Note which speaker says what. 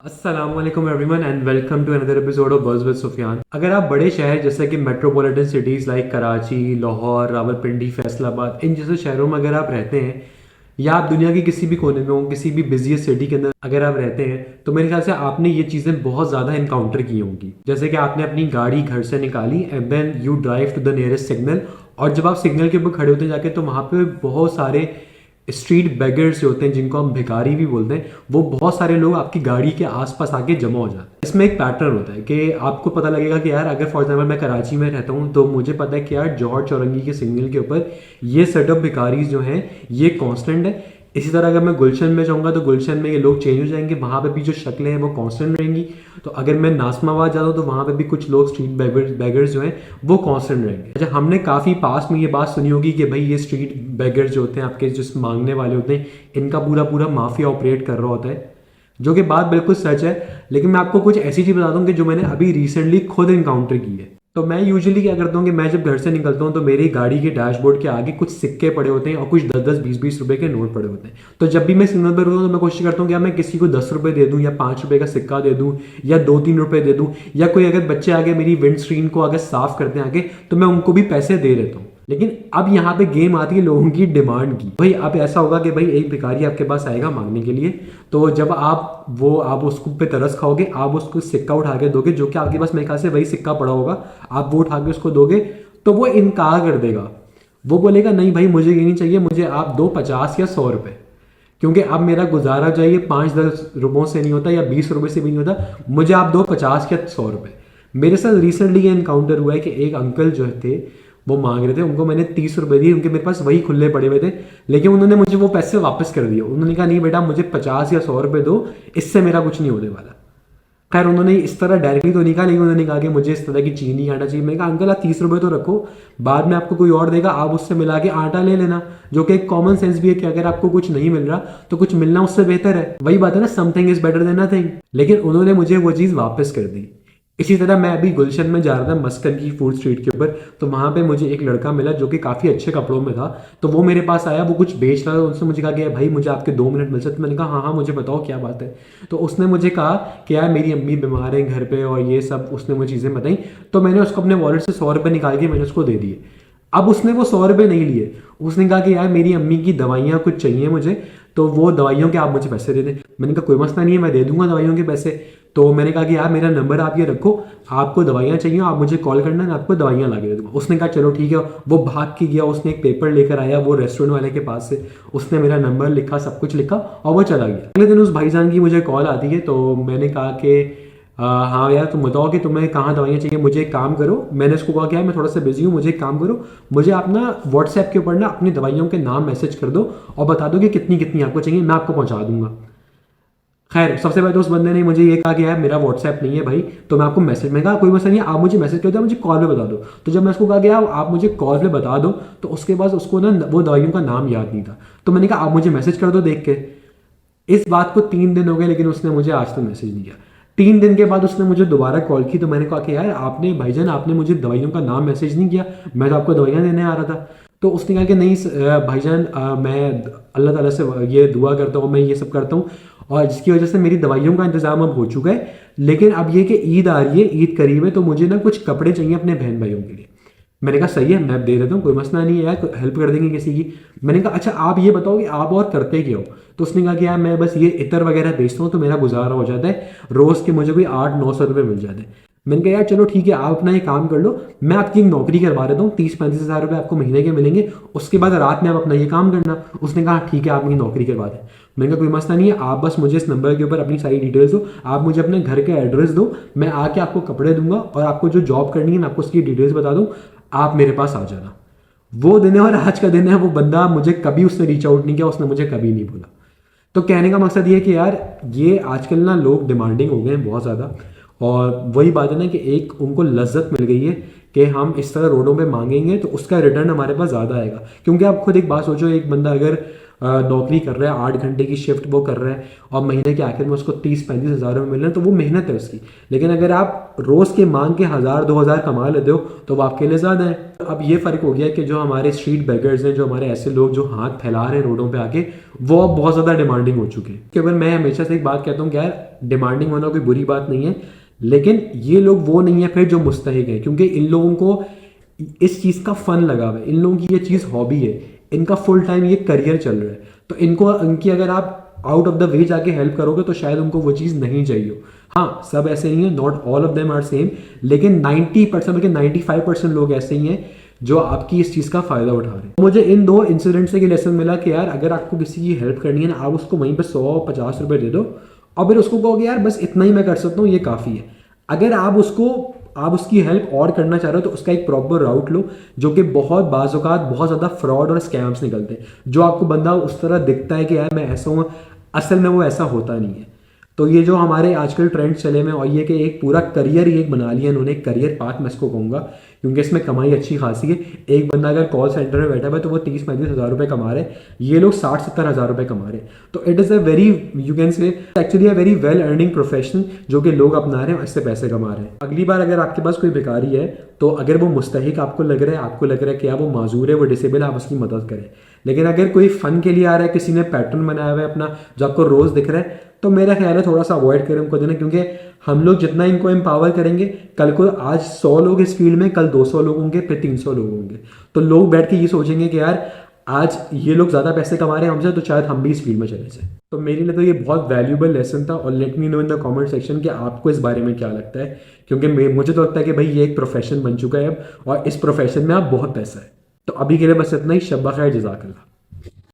Speaker 1: अस्सलाम वालेकुम everyone and welcome to another episode of buzz with Sufiyan. अगर आप बड़े शहर जैसे कि metropolitan cities like Karachi, Lahore, Rawalpindi, Faisalabad, इन जैसे शहरों में अगर आप रहते हैं या आप दुनिया के किसी भी कोने में हो, किसी भी बिजिएस्ट सिटी के अंदर अगर आप रहते हैं तो मेरे ख्याल से आपने ये चीज़ें बहुत ज़्यादा इनकाउंटर की होंगी। जैसे कि आपने अपनी गाड़ी घर से निकाली and then you drive to the nearest signal, और जब आप सिग्नल के ऊपर खड़े होते जाके तो वहाँ पे बहुत सारे स्ट्रीट बेगर्स जो होते हैं, जिनको हम भिखारी भी बोलते हैं, वो बहुत सारे लोग आपकी गाड़ी के आसपास आके जमा हो जाते हैं। इसमें एक पैटर्न होता है कि आपको पता लगेगा कि यार अगर फॉर एग्जांपल मैं कराची में रहता हूँ तो मुझे पता है कि यार जौहर चौरंगी के सिग्नल के ऊपर ये सेट ऑफ भिखारी जो हैं ये कांस्टेंट है। इसी तरह अगर मैं गुलशन में जाऊंगा तो गुलशन में ये लोग चेंज हो जाएंगे, वहां पे भी जो शक्लें हैं वो कांस्टेंट रहेंगी। तो अगर मैं नासमाबाद जाता हूँ तो वहां पे भी कुछ लोग स्ट्रीट बेगर्स जो हैं वो कांस्टेंट रहेंगे। अच्छा, हमने काफ़ी पास में ये बात सुनी होगी कि भाई ये स्ट्रीट बेगर्स जो होते हैं, आपके जो मांगने वाले होते हैं, इनका पूरा पूरा माफिया ऑपरेट कर रहा होता है, जो कि बात बिल्कुल सच है। लेकिन मैं आपको कुछ ऐसी चीज़ बता दूँ कि जो मैंने अभी रिसेंटली खुद इनकाउंटर की है। तो मैं यूजुअली क्या करता हूँ कि मैं जब घर से निकलता हूँ तो मेरी गाड़ी के डैशबोर्ड के आगे कुछ सिक्के पड़े होते हैं और कुछ 10-10 20-20 रुपए के नोट पड़े होते हैं। तो जब भी मैं सिग्नल पर होता हूँ तो मैं कोशिश करता हूँ कि मैं किसी को 10 रुपए दे दूँ या 5 रुपए का सिक्का दे दूँ या 2-3 रुपए दे दूँ, या कोई अगर बच्चे आगे मेरी विंड स्क्रीन को अगर साफ करते हैं आगे तो मैं उनको भी पैसे दे देता हूँ। लेकिन अब यहाँ पे गेम आती है लोगों की डिमांड की। भाई अब ऐसा होगा कि भाई एक भिखारी आपके पास आएगा मांगने के लिए, तो जब आप उसको पे तरस खाओगे, आप उसको सिक्का उठा के दोगे, जो कि आपके पास मेरे ख्याल से वही सिक्का पड़ा होगा, आप वो उठा के उसको दोगे तो वो इनकार कर देगा। वो बोलेगा नहीं भाई मुझे ये नहीं चाहिए, मुझे आप दो 50 या 100 रुपए, क्योंकि अब मेरा गुजारा जो है ये 5-10 रुपयों से नहीं होता या 20 रुपए से भी नहीं होता, मुझे आप दो 50 या 100 रुपए। मेरे साथ रिसेंटली ये इनकाउंटर हुआ है कि एक अंकल जो थे वो मांग रहे थे, उनको मैंने 30 रुपए दिए, उनके मेरे पास वही खुले पड़े हुए थे, लेकिन उन्होंने मुझे वो पैसे वापस कर दिए। उन्होंने कहा नहीं बेटा मुझे 50 या 100 रुपए दो, इससे मेरा कुछ नहीं होने वाला। खैर उन्होंने इस तरह डायरेक्टली तो नहीं कहा, लेकिन उन्होंने कहा कि मुझे इस तरह की चीज़ नहीं आना चाहिए। मैंने कहा अंकल आप 30 रुपए तो रखो, बाद में आपको कोई और देगा, आप उससे मिला के आटा ले लेना, जो कि एक कॉमन सेंस भी है कि अगर आपको कुछ नहीं मिल रहा तो कुछ मिलना उससे बेहतर है। वही बात है ना, something is better than nothing. लेकिन उन्होंने मुझे वो चीज़ वापस कर दी। इसी तरह मैं अभी गुलशन में जा रहा था मस्कन की फूड स्ट्रीट के ऊपर, तो वहाँ पे मुझे एक लड़का मिला जो कि काफ़ी अच्छे कपड़ों में था। तो वो मेरे पास आया, वो कुछ बेच रहा था, उसने मुझे कहा कि भाई मुझे आपके 2 मिनट मिल सकते। मैंने कहा हाँ हाँ मुझे बताओ क्या बात है। तो उसने मुझे कहा कि यार मेरी अम्मी बीमार है घर पे और ये सब, उसने मुझे चीज़ें बताई। तो मैंने उसको अपने वॉलेट से 100 रुपये निकाल के मैंने उसको दे दिए। अब उसने वो 100 रुपये नहीं लिए, उसने कहा कि यार मेरी अम्मी की दवाइयाँ कुछ चाहिए मुझे, तो वो दवाइयों के आप मुझे पैसे दे दें। मैंने कहा कोई मसला नहीं है, मैं दे दूंगा दवाइयों के पैसे। तो मैंने कहा कि यार मेरा नंबर आप ये रखो, आपको दवाइयाँ चाहिए आप मुझे कॉल करना, मैं आपको दवाइयाँ ला के दे दूंगा। उसने कहा चलो ठीक है। वो भाग के गया, उसने एक पेपर लेकर आया वो रेस्टोरेंट वाले के पास से, उसने मेरा नंबर लिखा, सब कुछ लिखा और वो चला गया। अगले दिन उस भाईजान की मुझे कॉल आती है, तो मैंने कहा कि हाँ यार तुम बताओ कि तुम्हें कहाँ दवाइयाँ चाहिए। मुझे एक काम करो, मैंने उसको कहा कि यार मैं थोड़ा सा बिजी हूँ, मुझे एक काम करो, मुझे आप ना व्हाट्सएप के ऊपर ना अपनी दवाइयों के नाम मैसेज कर दो और बता दो कि कितनी कितनी आपको चाहिए, मैं आपको पहुँचा दूंगा। खैर सबसे पहले तो उस बंदे ने मुझे ये कहा कि यार मेरा व्हाट्सएप नहीं है भाई, तो मैं आपको मैसेज में कहा कोई मसला नहीं है, आप मुझे मैसेज कर दो, मुझे कॉल पे बता दो। तो जब मैं उसको कहा कि यार आप मुझे कॉल पे बता दो, तो उसके बाद उसको ना वो दवाइयों का नाम याद नहीं था। तो मैंने कहा आप मुझे मैसेज कर दो देख के। इस बात को 3 दिन हो गए लेकिन उसने मुझे आज तक मैसेज नहीं किया। 3 दिन के बाद उसने मुझे दोबारा कॉल की, तो मैंने कहा कि यार आपने भाईजान आपने मुझे दवाइयों का नाम मैसेज नहीं किया, मैं तो आपको दवाइयाँ देने आ रहा था। तो उसने कहा कि नहीं भाईजान मैं अल्लाह ताला से ये दुआ करता हूँ, मैं ये सब करता हूँ और जिसकी वजह से मेरी दवाइयों का इंतजाम अब हो चुका है, लेकिन अब ये कि ईद आ रही है, ईद करीब है, तो मुझे ना कुछ कपड़े चाहिए अपने बहन भाइयों के लिए। मैंने कहा सही है मैं दे देता हूँ, कोई मसला नहीं है यार, हेल्प कर देंगे किसी की। मैंने कहा अच्छा आप ये बताओ कि आप और करते क्या हो। तो उसने कहा कि यार मैं बस ये इतर वगैरह बेचता हूँ तो मेरा गुजारा हो जाता है, रोज़ के मुझे कोई 800-900 रुपये मिल जाते हैं। मैंने कहा यार चलो ठीक है आप अपना ये काम कर लो, मैं आपकी एक नौकरी करवा देता हूँ, 30-35 हज़ार रुपये आपको महीने के मिलेंगे, उसके बाद रात में आप अपना ये काम करना। उसने कहा ठीक है आप मेरी नौकरी करवा दें। मैंने कहा कोई मसला नहीं है, आप बस मुझे इस नंबर के ऊपर अपनी सारी डिटेल्स दो, आप मुझे अपने घर के एड्रेस दो, मैं आके आपको कपड़े दूंगा और आपको जो जॉब करनी है मैं आपको उसकी डिटेल्स बता दूँ, आप मेरे पास आ जाना। वो दिन है और आज का दिन है। वो बंदा मुझे कभी उसने रीच आउट नहीं किया, उसने मुझे कभी नहीं बोला। तो कहने का मकसद ये है कि यार ये आजकल ना लोग डिमांडिंग हो गए हैं बहुत ज़्यादा, और वही बात है ना कि एक उनको लज्जत मिल गई है कि हम इस तरह रोडों पे मांगेंगे तो उसका रिटर्न हमारे पास ज़्यादा आएगा। क्योंकि आप खुद एक बात सोचो, एक बंदा अगर नौकरी कर रहा है, 8 घंटे की शिफ्ट वो कर रहा है और महीने के आखिर में उसको 30-35 हज़ार रुपये मिल रहे हैं, तो वो मेहनत है उसकी। लेकिन अगर आप रोज़ के मांग के 1000-2000 कमा लेते हो तो वो आपके लिए ज़्यादा है। अब ये फ़र्क हो गया कि जो हमारे स्ट्रीट बेगर्स हैं, जो हमारे ऐसे लोग जो हाथ फैला रहे हैं रोडों पे आके, वो अब बहुत ज़्यादा डिमांडिंग हो चुके हैं। केवल मैं हमेशा से एक बात कहता हूँ कि यार डिमांडिंग होना कोई बुरी बात नहीं है, लेकिन ये लोग वो नहीं है फिर जो मुस्तहिक हैं, क्योंकि इन लोगों को इस चीज़ का फन लगा हुआ है, इन लोगों की ये चीज़ हॉबी है, इनका फुल टाइम ये करियर चल रहा है। तो इनको इनकी अगर आप आउट ऑफ द वे जाके हेल्प करोगे तो शायद उनको वो चीज़ नहीं चाहिए हो। हाँ, सब ऐसे नहीं है, not all of them are same, लेकिन 90% बल्कि 95% लोग ऐसे ही हैं जो आपकी इस चीज़ का फ़ायदा उठा रहे हैं। मुझे इन 2 इंसिडेंट से ये लेसन मिला कि यार अगर आपको किसी की हेल्प करनी है ना, आप उसको वहीं पर 100-50 रुपये दे दो और फिर उसको कहोगे यार बस इतना ही मैं कर सकता हूँ, ये काफ़ी है। अगर आप उसकी हेल्प और करना चाह रहे हो तो उसका एक प्रॉपर राउट लो, जो कि बहुत बाज़-औक़ात बहुत ज़्यादा फ्रॉड और स्कैम्स निकलते हैं। जो आपको बंदा उस तरह दिखता है कि यार मैं ऐसा हूँ, असल में वो ऐसा होता नहीं है। तो ये जो हमारे आजकल ट्रेंड चले में और ये कि एक पूरा करियर ही एक बना लिया इन्होंने, करियर पाथ मैं इसको कहूँगा, क्योंकि इसमें कमाई अच्छी खासी है। एक बंदा अगर कॉल सेंटर में बैठा हुआ है तो वो 30-35 हज़ार रुपये कमा रहे हैं, ये लोग 60-70 हज़ार रुपये कमा रहे हैं। तो it is a very, you can say actually a very well earning profession जो कि लोग अपना रहे हैं और इससे पैसे कमा रहे हैं। अगली बार अगर आपके पास कोई भिखारी है तो अगर वो मुस्तहिक आपको लग रहा है, कि यार वो माजूर है, वो डिसेबल है, आप उसकी मदद करें। लेकिन अगर कोई फ़न के लिए आ रहा है, किसी ने पैटर्न बनाया हुआ है अपना जो आपको रोज़ दिख रहा है, तो मेरा ख्याल है थोड़ा सा अवॉइड करें उनको देना, क्योंकि हम लोग जितना इनको एम्पावर करेंगे, कल को आज 100 लोग इस फील्ड में, कल 200 लोग होंगे, फिर 300 लोग होंगे, तो लोग बैठ के ये सोचेंगे कि यार आज ये लोग ज़्यादा पैसे कमा रहे हैं हमसे, तो शायद हम भी इस फील्ड में चले जाएं। तो मेरे लिए तो ये बहुत वैल्यूबल लेसन था, और let me know in the comment section कि आपको इस बारे में क्या लगता है, क्योंकि मुझे तो लगता है कि भाई ये एक प्रोफेशन बन चुका है अब, और इस प्रोफेशन में आप बहुत पैसा है। तो अभी के लिए बस इतना ही। शब बखैर, जज़ाकल्लाह।